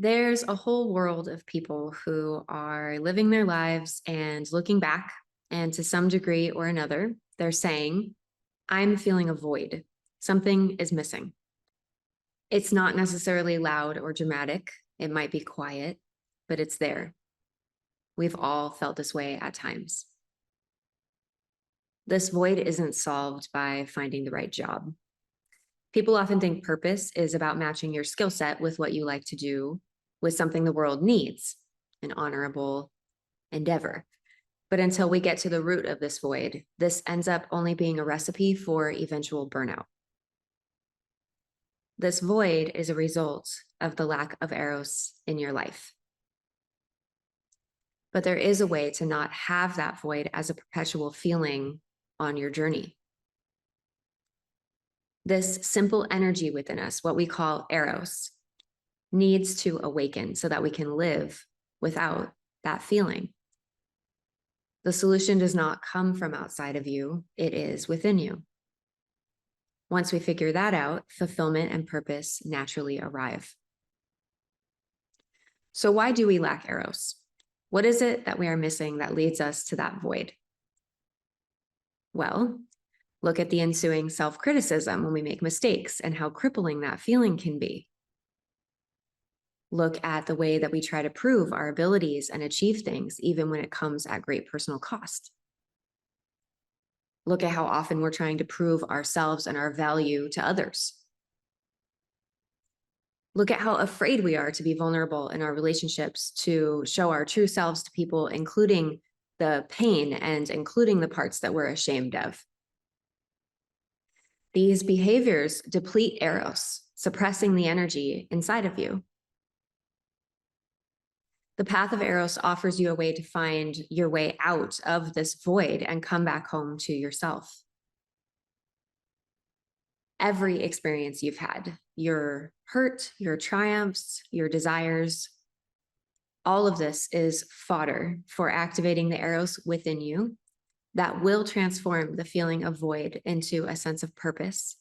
There's a whole world of people who are living their lives and looking back, and to some degree or another, they're saying, I'm feeling a void. Something is missing. It's not necessarily loud or dramatic. It might be quiet, but it's there. We've all felt this way at times. This void isn't solved by finding the right job. People often think purpose is about matching your skill set with what you like to do, with something the world needs, an honorable endeavor. But until we get to the root of this void, this ends up only being a recipe for eventual burnout. This void is a result of the lack of Eros in your life. But there is a way to not have that void as a perpetual feeling on your journey. This simple energy within us, what we call Eros, needs to awaken so that we can live without that feeling. The solution does not come from outside of you, it is within you. Once we figure that out, fulfillment and purpose naturally arrive. So why do we lack Eros? What is it that we are missing that leads us to that void? Well, look at the ensuing self-criticism when we make mistakes and how crippling that feeling can be. Look at the way that we try to prove our abilities and achieve things, even when it comes at great personal cost. Look at how often we're trying to prove ourselves and our value to others. Look at how afraid we are to be vulnerable in our relationships, to show our true selves to people, including the pain and including the parts that we're ashamed of. These behaviors deplete Eros, suppressing the energy inside of you. The path of Eros offers you a way to find your way out of this void and come back home to yourself. Every experience you've had, your hurt, your triumphs, your desires, all of this is fodder for activating the Eros within you that will transform the feeling of void into a sense of purpose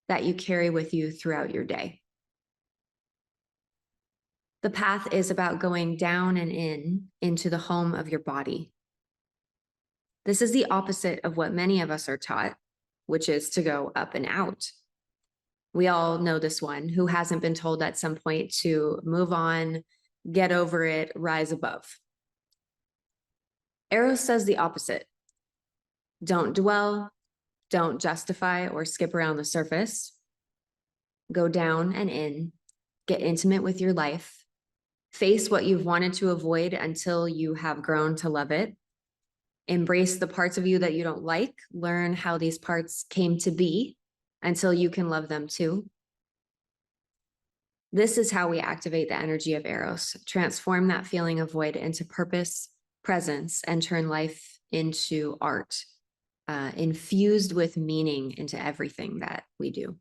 that you carry with you throughout your day. The path is about going down and into the home of your body. This is the opposite of what many of us are taught, which is to go up and out. We all know this one. Who hasn't been told at some point to move on, get over it, rise above? Eros says the opposite. Don't dwell, don't justify or skip around the surface. Go down and in, get intimate with your life, face what you've wanted to avoid until you have grown to love it. Embrace the parts of you that you don't like, learn how these parts came to be until you can love them too. This is how we activate the energy of Eros, transform that feeling of void into purpose, presence, and turn life into art, infused with meaning into everything that we do.